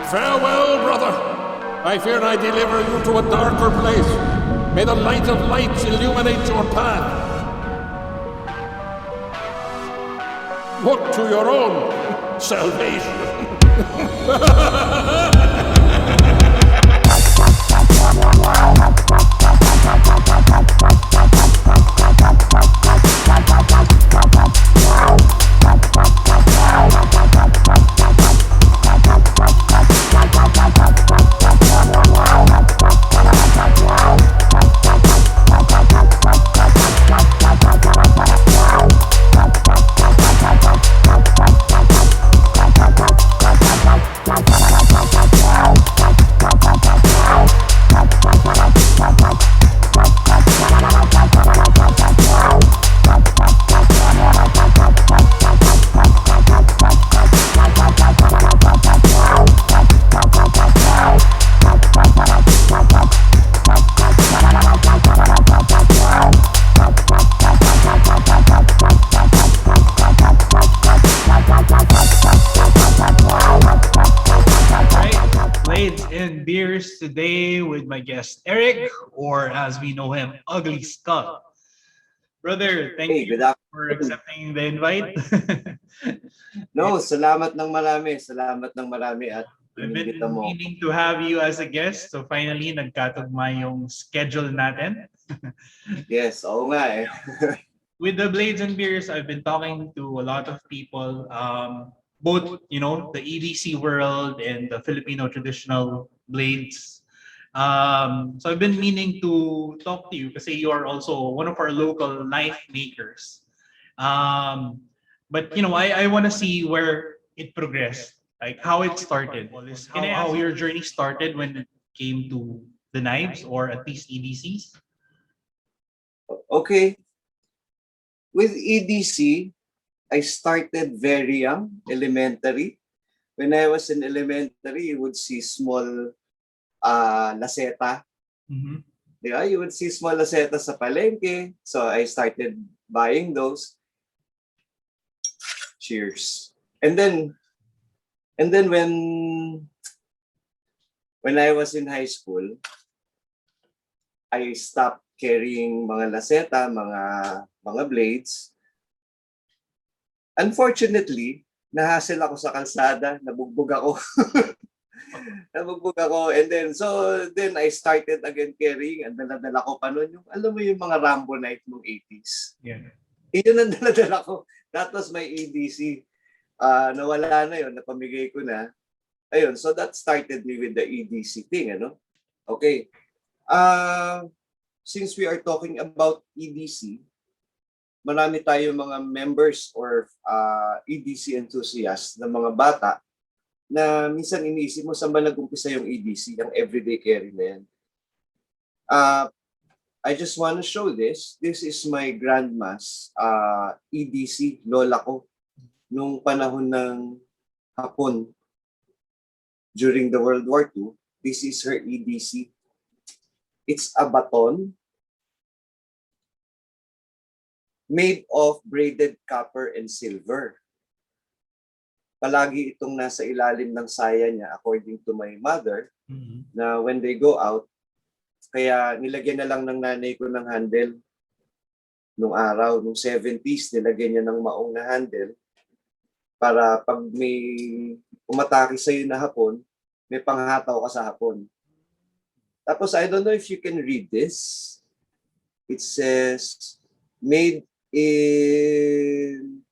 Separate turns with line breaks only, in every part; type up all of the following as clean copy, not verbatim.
Farewell, brother. I fear I deliver you to a darker place. May the light of lights illuminate your path. Look to your own salvation.
Beers today with my guest Eric, or as we know him, Ugly Skull. Brother, thank you for accepting the invite.
No, salamat ng marami. Salamat ng marami at
I've been meaning to have you as a guest, so finally nagkatugma yung schedule natin.
Yes, oo nga eh.
With the Blades and Beers, I've been talking to a lot of people, both, you know, the EDC world and the Filipino traditional blades. So I've been meaning to talk to you because you are also one of our local knife makers. But you know, I want to see where it progressed, like how it started. How your journey started when it came to the knives, or at least EDCs.
Okay. With EDC, I started very young, elementary. When I was in elementary, you would see small laseta.
Mm-hmm.
Yeah, you would see small laseta sa palengke. So I started buying those. Cheers. And then when I was in high school, I stopped carrying mga laseta, mga blades. Unfortunately, nahassle ako sa kalsada, nabugbog ako. Nabugbog ako, and then I started again carrying, and dala-dala ko pa noon yung, alam mo yung mga Rambo knife ng 80s.
Yeah.
Yun ang dala-dala ko. That was my EDC. Nawala na yun, napamigay ko na. Ayun, so that started me with the EDC thing, ano? Okay. Since we are talking about EDC, marami tayo mga members or EDC enthusiasts na mga bata na minsan iniisip mo saan ba nag-umpisa yung EDC, yung everyday carry na yan. I just want to show this. This is my grandma's EDC, lola ko, nung panahon ng Hapon during the World War II. This is her EDC. It's a baton made of braided copper and silver. Palagi itong nasa ilalim ng saya niya, according to my mother, na when they go out, kaya nilagyan na lang ng nanay ko ng handle nung araw, nung 70s, nilagyan niya ng maong na handle para pag may umatake sa'yo na Hapon, may panghataw ka sa Hapon. Tapos, I don't know if you can read this. It says, made in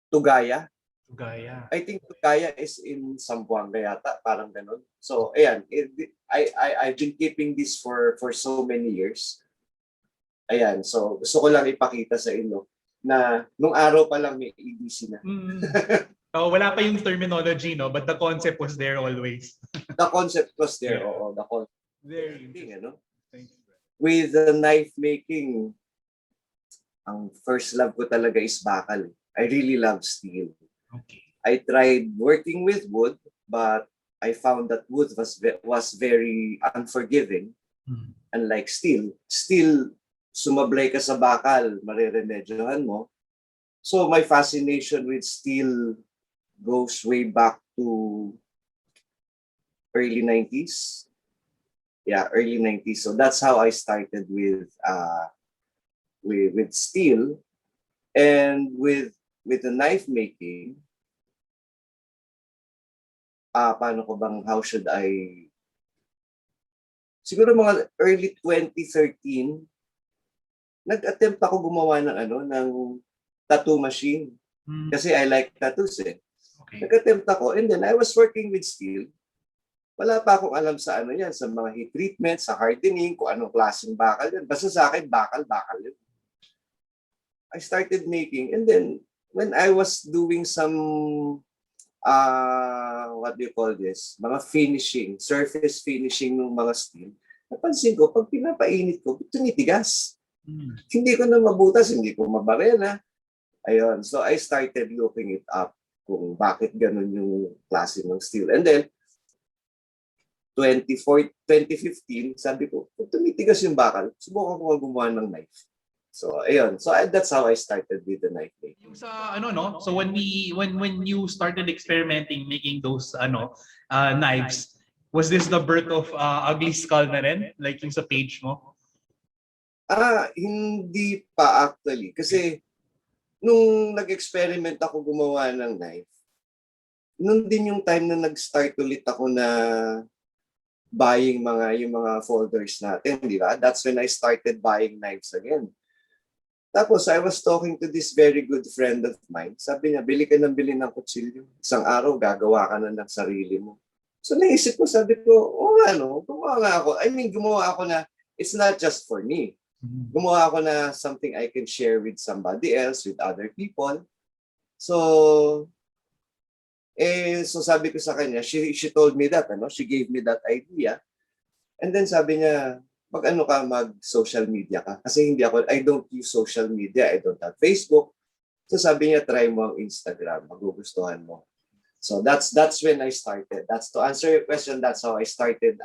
Tugaya.
Tugaya.
I think Tugaya is in Zamboanga yata, parang ganun. So, ayan, I've been keeping this for so many years. Ayan, so gusto ko lang ipakita sa inyo. na nung araw pa lang may EDC na.
So, wala pa yung terminology, no? But the concept was there always.
The concept was there.
Yeah.
Oo, the concept.
Very
Interesting, ano?
Thanks.
With the knife making, ang first love ko talaga is bakal. I really love steel.
Okay.
I tried working with wood, but I found that wood was very unforgiving. Unlike steel, sumablay ka sa bakal, mareremedyohan mo. So my fascination with steel goes way back to early 90s. Yeah, early 90s. So that's how I started with steel, and with the knife making. How should I, siguro mga early 2013, nag-attempt ako gumawa ng tattoo machine. Kasi I like tattoos eh.
Okay.
Nag-attempt ako, and then I was working with steel. Wala pa akong alam sa yan, sa mga heat treatment, sa hardening, kung anong klaseng bakal yan. Basta sa akin, bakal yun. I started making, and then when I was doing some what do you call this? Mga finishing, surface finishing ng mga steel. Napansin ko, pag pinapainit ko, tumitigas. Hindi ko na mabutas, hindi ko mabarela. Ayun. So I started looking it up kung bakit ganun yung klase ng steel. And then, 2015, sabi ko, kung tumitigas yung bakal, subukan ko gumawa ng knife. So, ayun. So, that's how I started with the knife making.
Yung sa no? So when you started experimenting making those knives, was this the birth of UGLYSKULL na rin? Like yung sa page mo?
Hindi pa actually. Kasi nung nag-experiment ako gumawa ng knife, nun din yung time na nag-start ulit ako na buying yung mga folders natin, di ba? That's when I started buying knives again. Tapos, I was talking to this very good friend of mine. Sabi niya, bili ka ng kutsilyo. Isang araw, gagawa ka na ng sarili mo. So, naisip ko, sabi ko, gumawa nga ako. I mean, gumawa ako na, it's not just for me. Gumawa ako na something I can share with somebody else, with other people. So sabi ko sa kanya, she told me that, she gave me that idea. And then sabi niya, mag-social media ka. Kasi I don't use social media. I don't have Facebook. So sabi niya, try mo ang Instagram. Magugustuhan mo. So that's when I started. That's to answer your question. That's how I started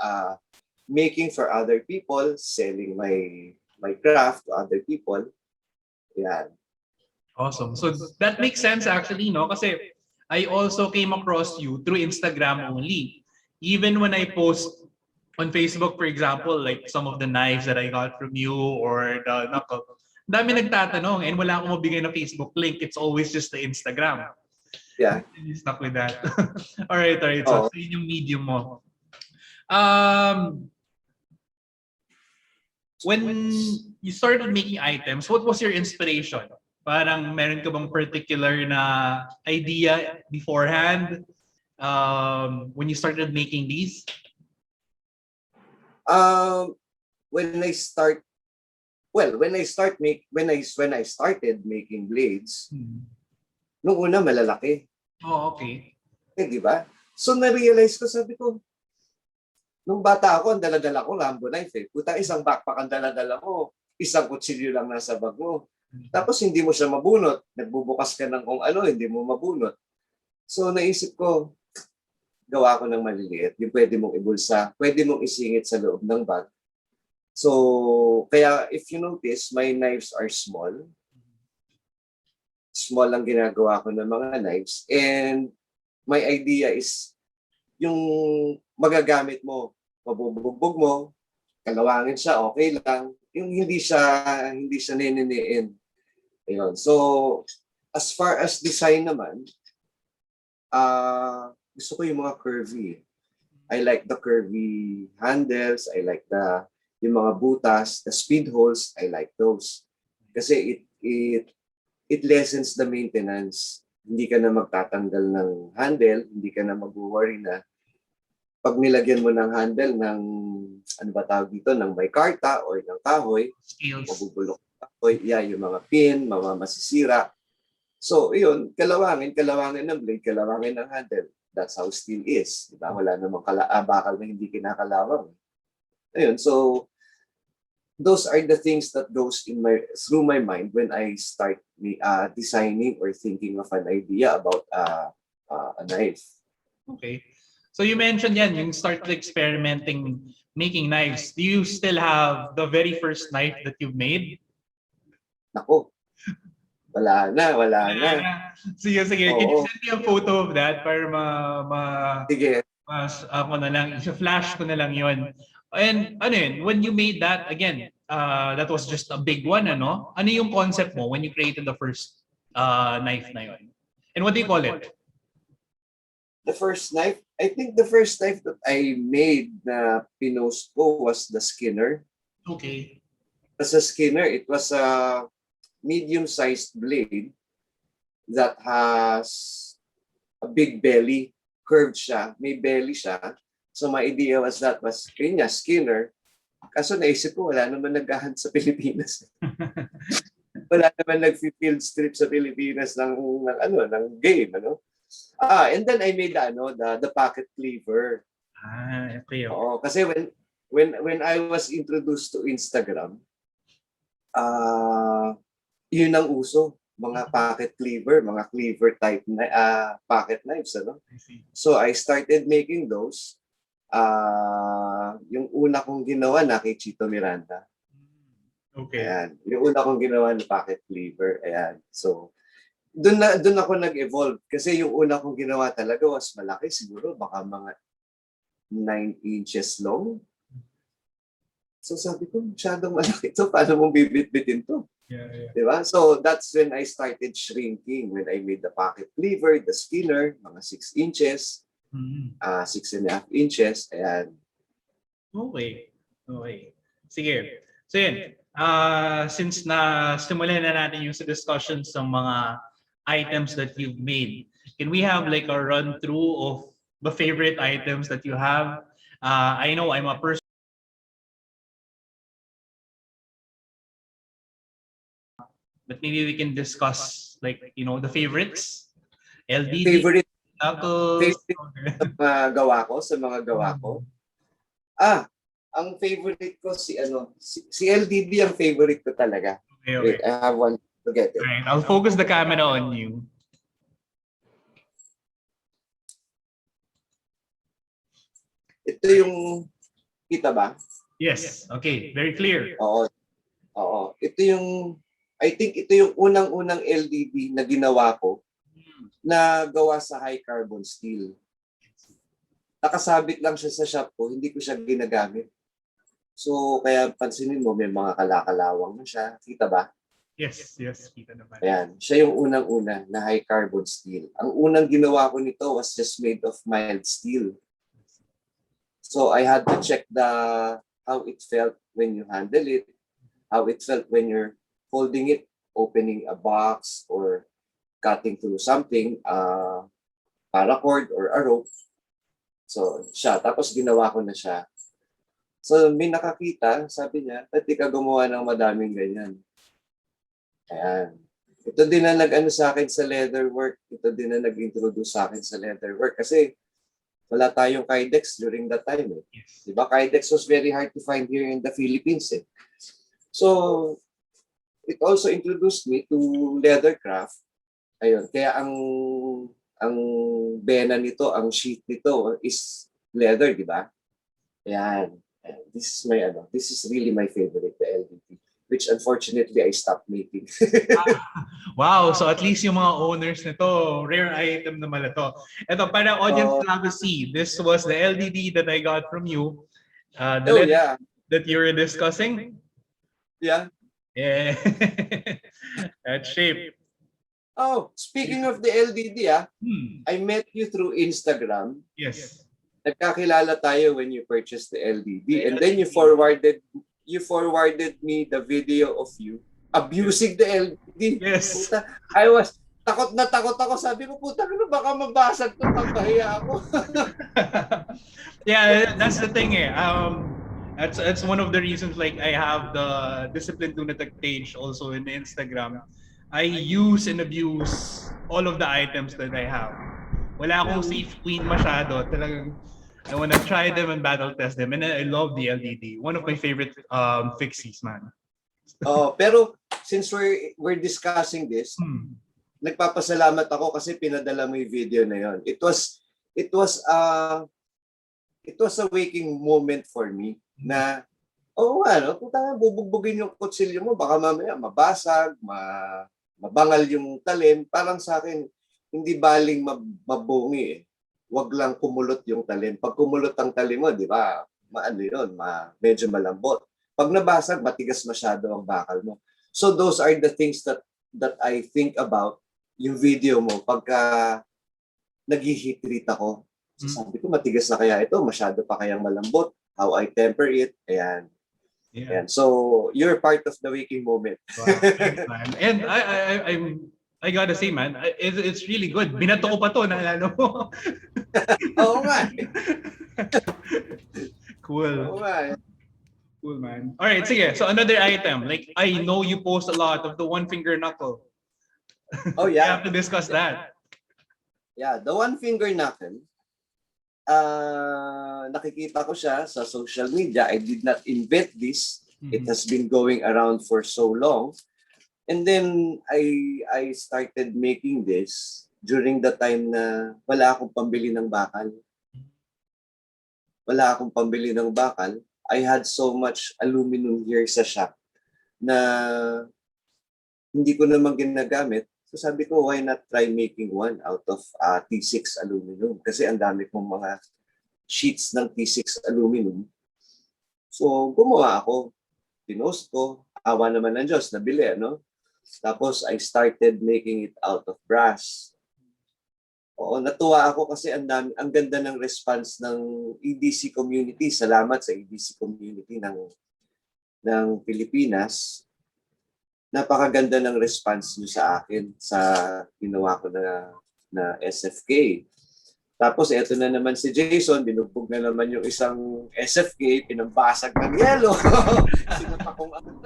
making for other people, selling my craft to other people. Yeah.
Awesome. So that makes sense actually, no? Kasi I also came across you through Instagram only. Even when I post on Facebook, for example, like some of the knives that I got from you or the knuckle, dami nagtatanong and wala akong mabigay na Facebook link. It's always just the Instagram.
Yeah.
You stuck with that. All right. So, yun yung medium mo. When you started making items, what was your inspiration? Parang meron ka bang particular na idea beforehand when you started making these?
When I started making blades, nung una malalaki.
Oh, okay.
Di ba? So na-realize ko, sabi ko, nung bata ako, ang dala-dala ko Rambo knife eh. Puta, isang backpack ang dala-dala ko, isang kutsilyo lang nasa bag mo. Tapos hindi mo siya mabunot. Nagbubukas ka ng kung hindi mo mabunot. So naisip ko, gawa ko ng maliliit. Yung pwede mong ibulsa, pwede mong isingit sa loob ng bag. So, kaya if you notice, my knives are small. Small ang ginagawa ko ng mga knives. And my idea is, yung magagamit mo, mabubugbog mo, kalawangin siya, okay lang. Yung hindi siya nininiin. Ayun. So, as far as design naman, gusto ko yung mga curvy. I like the curvy handles. I like yung mga butas, the speed holes. I like those. Kasi it lessens the maintenance. Hindi ka na magtatanggal ng handle. Hindi ka na mag-worry na pag nilagyan mo ng handle ng, ano ba tawag dito, ng may karta or ng kahoy, mabubulok. yung mga pin, mga masisira. So, yun, kalawangin ng blade, kalawangin ng handle. That's how steel is. Diba? Wala namang bakal na hindi kinakalawang. Ayun, so, those are the things that goes through my mind when I start designing or thinking of an idea about a knife.
Okay. So you mentioned yan, yung start experimenting, making knives. Do you still have the very first knife that you've made?
Nako, wala na.
Sige. Can you send me a photo of that para
Sige.
ako na lang, flash ko na lang yon. And ano yun, when you made that, again, that was just a big one, ano? Ano yung concept mo when you created the first knife na yun? And what do you call it?
The first knife, I think the first knife that I made na pinost ko was the Skinner.
Okay.
As a Skinner, it was a medium-sized blade that has a big belly. Curved siya, may belly siya. So my idea was yun nga, Skinner. Kaso naisip ko, wala naman naghahan sa Pilipinas. Wala naman nag-field strip sa Pilipinas ng game, ano? And then I made the pocket cleaver.
Okay.
Oo, kasi when I was introduced to Instagram, yun ang uso, mga pocket cleaver, mga cleaver type na pocket knives, ano? So I started making those. Yung una kong ginawa na kay Chito Miranda.
Okay.
Ayan. Yung una kong ginawa na pocket cleaver. Ayan. So, doon ako nag-evolve. Kasi yung una kong ginawa talaga was malaki. Siguro baka mga 9 inches long. So sabi ko, masyadong malaki ito. Paano mong bibit-bitin to?
Yeah.
Diba? So that's when I started shrinking. When I made the pocket cleaver, the Skinner, mga 6 inches. 6.5 inches. Ayan.
Okay. Sige. So yun, since simulan na natin yung sa discussions ng mga items that you've made, can we have like a run-through of the favorite items that you have? I know I'm a person, but maybe we can discuss like, the favorites. LDD.
Favorite
Knuckles.
sa mga gawa ko. Ang favorite ko si LDD ang favorite ko talaga.
Okay.
Wait, I have one to get it.
Right, I'll focus the camera on you.
Ito yung kita ba?
Yes. Okay. Very clear.
Oo. I think ito yung unang-unang LDD na ginawa ko na gawa sa high carbon steel. Nakasabit lang siya sa shop ko, hindi ko siya ginagamit. So, kaya pansinin mo, may mga kalakalawang na siya. Kita ba?
Yes, kita naman.
Ayan, siya yung unang-una na high carbon steel. Ang unang ginawa ko nito was just made of mild steel. So, I had to check how it felt when you handle it, how it felt when you're holding it, opening a box, or cutting through something, paracord or a rope. So, tapos ginawa ko na siya. So, may nakakita, sabi niya, ba't di ka gumawa ng madaming ganyan? Ayan. Ito din na nag-ano sa akin sa leather work. Ito din na nag-introduce sa akin sa leather work. Kasi wala tayong Kydex during that time.
Yes.
Diba? Kydex was very hard to find here in the Philippines. So, it also introduced me to leathercraft. Ayun, kaya ang bena nito, ang sheet nito is leather, di ba? Ayan. This is really my favorite, the LDT, which unfortunately I stopped making.
Wow, so at least yung mga owners nito, rare item naman ito. Ito, para audience to see, this was the LDD that I got from you. That you were discussing.
Yeah.
That shape.
Oh, speaking of the LDD, I met you through Instagram.
Yes.
Nagkakilala tayo when you purchased the LDD, and then you forwarded me the video of you abusing the LDD.
Yes.
Puta, I was takot ako. Sabi ko, puta, baka mabasag to, pampahiya ako.
Yeah, that's the thing. That's one of the reasons like I have the Disciplined Lunatic page also in Instagram. I use and abuse all of the items that I have. Wala akong safe queen masyado. Talagang I wanna try them and battle test them. And I love the LED. One of my favorite fixies, man.
Oh, pero since we're discussing this,
Hmm.
nagpapasalamat ako kasi pinadala mo yung video na yon. It was a waking moment for me na oo nga, no? Kung tanga bubugbugin yung kutsilyo mo, baka mamaya mabasag, mabangal yung talim. Parang sa akin, hindi baling mabungi eh. Wag lang kumulot yung talim. Pag kumulot ang talim mo, di ba, maano yun, medyo malambot. Pag nabasag, matigas masyado ang bakal mo. So those are the things that I think about yung video mo pagka nag-heat treat ako. So sabi ko, matigas na kaya ito? Masyado pa kayang malambot? How I temper it? Ayan.
Yeah.
Ayan. So, you're part of the waking moment.
Wow, thanks, man. And I gotta say, man, it's really good. Binato ko pa to, naalala mo?
Oo nga.
Cool.
Oo nga.
Cool, man. All right, sige. So another item. Like, I know you post a lot of the one finger knuckle.
Oh,
We
yeah.
have to discuss that.
Yeah, the one finger knuckle, nakikita ko siya sa social media. I did not invent this. It has been going around for so long. And then I started making this during the time na wala akong pambili ng bakal. Wala akong pambili ng bakal. I had so much aluminum here sa shop na hindi ko naman ginagamit. So sabi ko, why not try making one out of T6 aluminum? Kasi ang dami kong mga sheets ng T6 aluminum. So gumawa ako. Pinost ko. Awa naman ng Diyos, nabili, no? Tapos I started making it out of brass. Oo, natuwa ako kasi ang ganda ng response ng EDC community. Salamat sa EDC community ng Pilipinas. Napakaganda ng response niyo sa akin sa ginawa ko na SFK. Tapos eto na naman si Jason, binugbog na naman yung isang SFK, pinambasag ng yelo. Sinapa kong ano.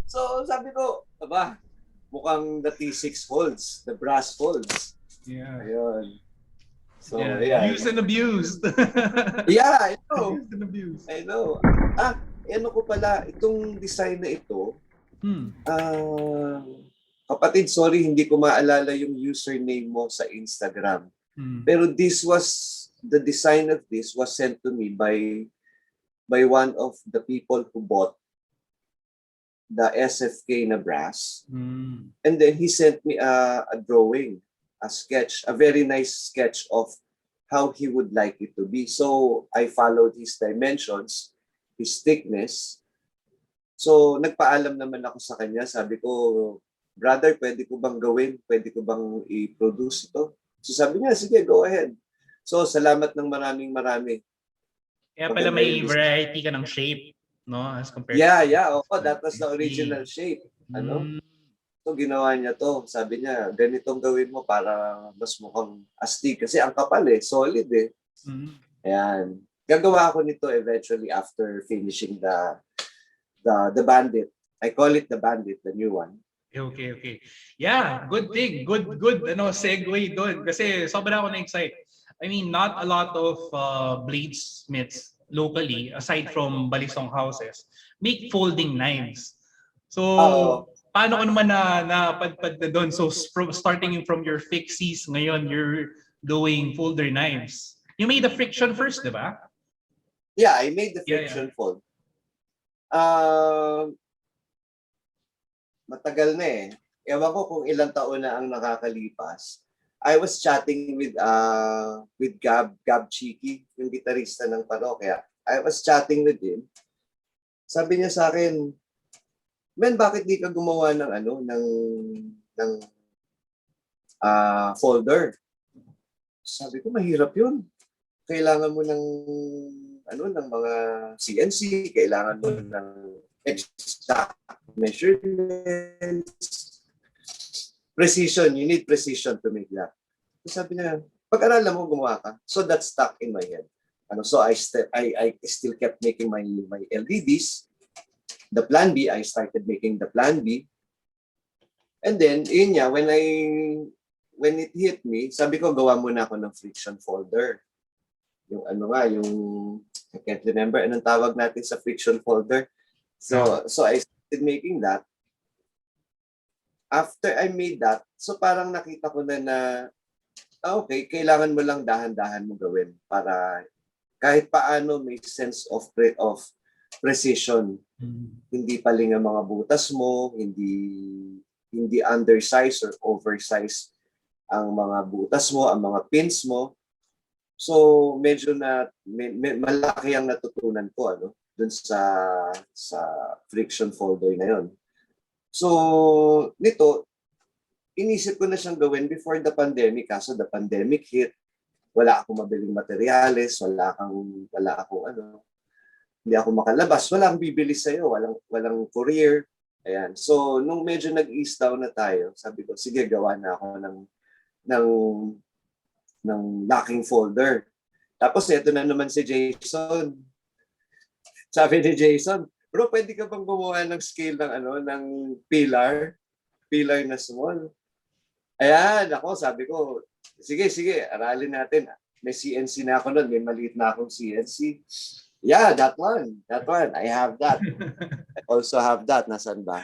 So sabi ko, aba, mukhang the T6 holds, the brass holds.
Yeah.
Ayun. So,
yeah. Used and abused.
Yeah, I know.
Used and abused.
I know. Ano ko pala, itong design na ito, kapatid, sorry, hindi ko maalala yung username mo sa Instagram. Pero the design of this was sent to me by one of the people who bought the SFK na brass. And then he sent me a drawing, a sketch, a very nice sketch of how he would like it to be. So I followed his dimensions, his thickness. So nagpaalam naman ako sa kanya. Sabi ko, brother, pwede ko bang gawin? Pwede ko bang i-produce ito? So sabi niya, sige, go ahead. So salamat ng marami.
Kaya pala may variety ka ng shape, no? As compared
Yeah. Oh, that was the original shape. Ano? So ginawa niya to. Sabi niya, ganitong gawin mo para mas mukhang astig. Kasi ang kapal eh, solid eh. Ayan. Gagawa ako nito eventually after finishing the Bandit. I call it the Bandit, the new one.
Okay. Yeah, good thing. Good segue doon. Kasi sobra ako na-excite. I mean, not a lot of bladesmiths locally, aside from balisong houses, make folding knives. So, paano ko naman napadpad na doon? So, starting from your fixies, ngayon you're doing folder knives. You made the friction first, di ba?
Yeah, I made the friction fold. Matagal na eh. Ewan ko kung ilang taon na ang nakakalipas. I was chatting with Gab Cheeky, yung gitarista ng parokya. I was chatting with him. Sabi niya sa akin, "Men, bakit di ka gumawa ng folder?" Sabi ko, mahirap 'yun. Kailangan mo ng mga CNC, kailangan mo ng exact measurements, precision. You need precision to make that. So sabi niya, pag-aralan mo, gumawa ka. So that stuck in my head. So I still kept making my LEDs. The plan B, I started making the plan B. And then, yun nga, when it hit me, sabi ko, gawa muna ako ng friction folder. Yung I can't remember anong tawag natin sa friction folder. So I started making that. After I made that, so parang nakita ko na okay, kailangan mo lang dahan-dahan mo gawin para kahit paano may sense of precision. Hindi paling ang mga butas mo, hindi undersize or oversize ang mga butas mo, ang mga pins mo. So medyo malaki ang natutunan ko dun sa friction folder na yon. So nito, inisip ko na siyang gawin before the pandemic. Kaso the pandemic hit, wala akong mabiling materyales, wala akong hindi ako makalabas, walang bibili sa'yo, walang courier. Ayan. So nung medyo nag-ease down na tayo, sabi ko, sige, gawa na ako ng locking folder. Tapos ito na naman si Jason. Sabi ni Jason, bro, pwede ka bang gumawa ng scale ng pillar na small? Ayan, sabi ko, sige, aralin natin. May CNC na ako nun, may maliit na akong CNC. Yeah, that one. I have that. I also have that. Nasaan ba?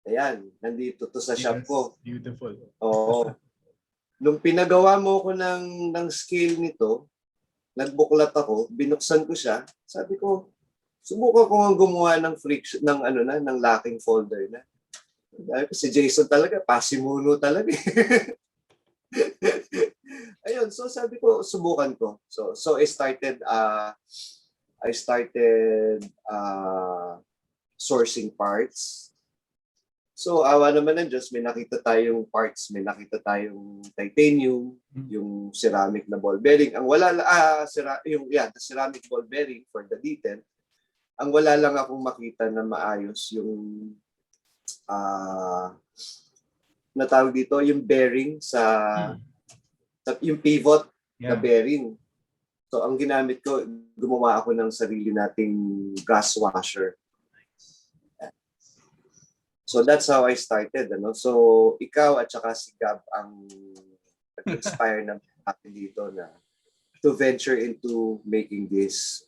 Ayan, nandito to sa shop ko.
Beautiful.
Oo. Nung pinagawa mo ko ng scale nito, nagbuklat ako, binuksan ko siya, sabi ko, subukan ko nga gumawa ng friction, ng locking folder na. Si Jason talaga, pasimuno talaga. Ayun, so sabi ko, subukan ko. So I started sourcing parts. So awa naman ng Diyos, may nakita tayong parts, may nakita tayong titanium, yung ceramic na ball bearing. Ang wala the ceramic ball bearing for the D10. Ang wala lang akong makita na maayos yung natawag dito, yung bearing sa yung pivot na bearing. So ang ginamit ko, gumawa ako ng sarili nating gas washer. So that's how I started. So ikaw at saka si Gab ang nag-inspire ng akin dito na to venture into making these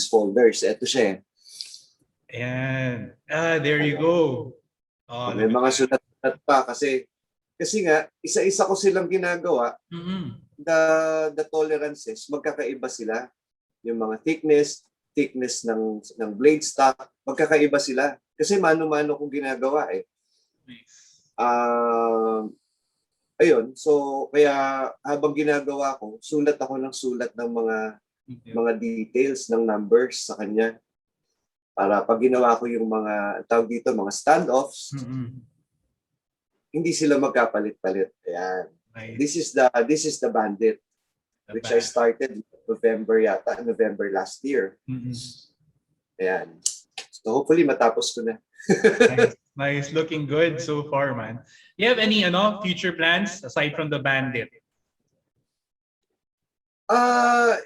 folders. Ito siya.
Ayan. There you go. Oh,
may mga sulat pa kasi nga isa-isa ko silang ginagawa. The tolerances magkakaiba sila. Yung mga thickness ng blade stock, magkakaiba sila. Kasi mano-mano kong ginagawa eh. Ayun, so kaya habang ginagawa ko, sulat ako ng sulat ng mga details ng numbers sa kanya. Para pag ginawa ko yung mga tawag dito, mga standoffs, hindi sila magkapalit-palit. Ayan. Nice. This is the bandit, which I started November last year. Ayan. So hopefully matapos ko na.
Nice. Looking good so far, man. Do you have any future plans aside from the bandit?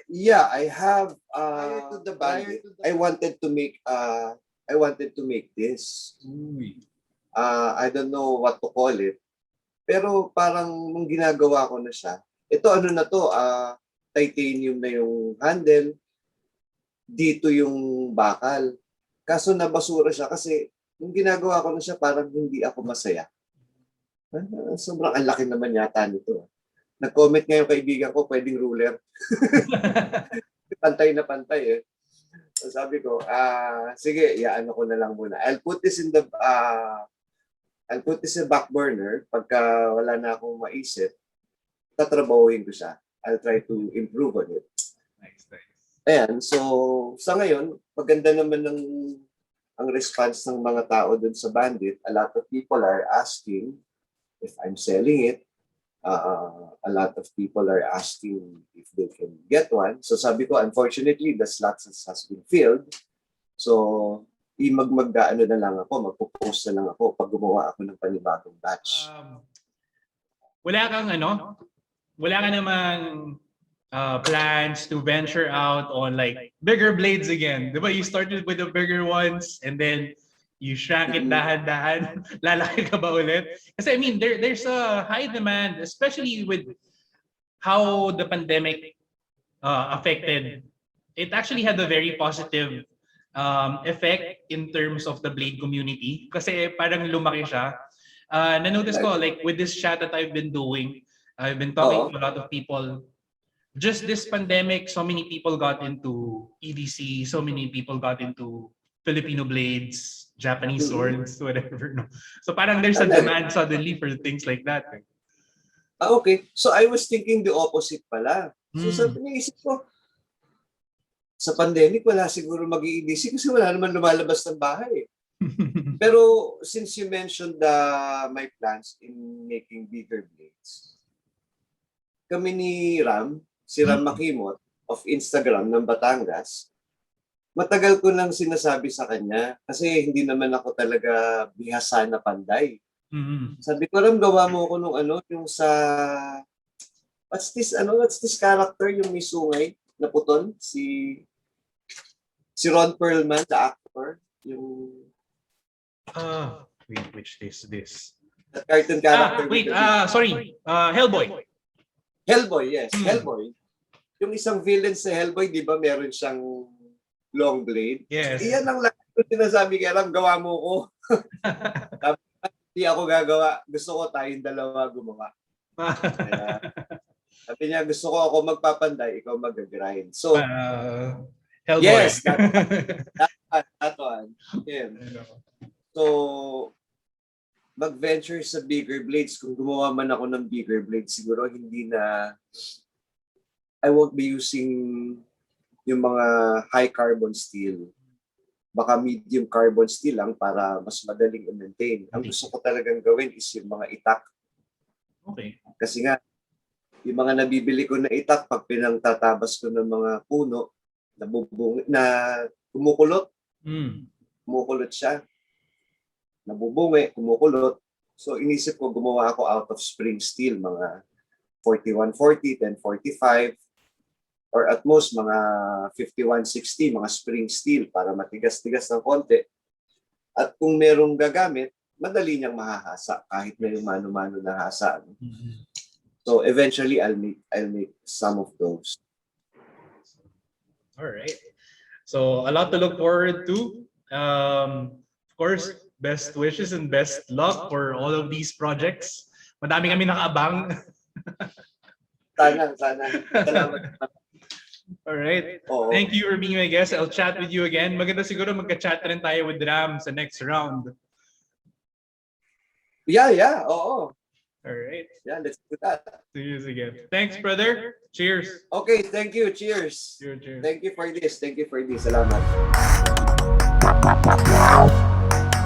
Yeah, I have prior to the bandit, I wanted to make this. I don't know what to call it. Pero parang nung ginagawa ko na siya, ito titanium na yung handle, dito yung bakal. Kaso nabasura siya kasi nung ginagawa ko na siya, parang hindi ako masaya. Sobrang ang laki naman yata nito. Nag-comment nga yung kaibigan ko, pwedeng ruler. Pantay na pantay eh. So sabi ko, sige, iyaano ko na lang muna. I'll put this in back burner. Pagka wala na akong maisip, tatrabahuin ko siya. I'll try to improve on it.
Nice.
Ayan, so sa ngayon, maganda naman ang response ng mga tao dun sa bandit. A lot of people are asking if I'm selling it. A lot of people are asking if they can get one. So sabi ko, unfortunately, the slots has been filled. So magpopost na lang ako pag gumawa ako ng panibagong batch.
Wala ka namang plans to venture out on like bigger blades again. Diba? You started with the bigger ones and then you shrank it dahan-dahan. Lalaki ka ba ulit? Kasi I mean, there's a high demand, especially with how the pandemic affected. It actually had a very positive effect in terms of the blade community. Kasi parang lumaki siya. Na-notice ko, like with this chat that I've been doing, I've been talking to a lot of people. Just this pandemic, so many people got into EDC, so many people got into Filipino blades, Japanese swords, whatever. No? So parang there's a demand suddenly for things like that.
Okay. So I was thinking the opposite pala. So sabi niya, isip ko, sa pandemic, wala siguro mag-EDC kasi wala naman lumalabas ng bahay. Pero since you mentioned my plans in making bigger blades, kami ni Ram, si Ram Makimot of Instagram ng Batangas, matagal ko nang sinasabi sa kanya kasi hindi naman ako talaga bihasa na panday. Sabi ko, Ram, gawa mo ko nung yung sa what's this character yung may sungay na puton, si Ron Perlman, the actor, yung
wait, which is this?
The cartoon character.
Sorry. Hellboy.
Hellboy, yes. Hellboy. Yung isang villain sa Hellboy, di ba meron siyang long blade?
Yes.
Iyan ang lahat ko sinasabi kay Ram, gawa mo ko. Hindi ako gagawa. Gusto ko tayong dalawa gumawa. Kaya, sabi niya, gusto ko ako magpapanday, ikaw mag-grind. So,
Hellboy.
yes, that one. Yeah. So, mag-venture sa bigger blades. Kung gumawa man ako ng bigger blades, siguro hindi na I won't be using yung mga high carbon steel. Baka medium carbon steel lang para mas madaling i-maintain. Ang gusto ko talagang gawin is yung mga itak.
Okay.
Kasi nga, yung mga nabibili ko na itak, pag pinangtatabas ko ng mga puno, kumukulot. Kumukulot siya. Nabubungi, kumukulot. So inisip ko gumawa ako out of spring steel, mga 4140, 1045, or at most mga 5160, mga spring steel para matigas-tigas ng konti. At kung merong gagamit, madali niyang mahahasa kahit may mano-mano na hasa. So eventually I'll make some of those.
All right. So a lot to look forward to. Of course, best wishes and best luck for all of these projects. Madami kami nakaabang.
Sana. Salamat.
All right.
Oo.
Thank you for being my guest. I'll chat with you again. Maganda siguro magka-chat rin tayo with Ram sa next round.
Yeah. Oo.
All right.
Yeah, let's do that.
See you again. Thanks, brother. Cheers.
Okay, thank you. Cheers.
Cheers.
Thank you for this. Salamat.
Wow.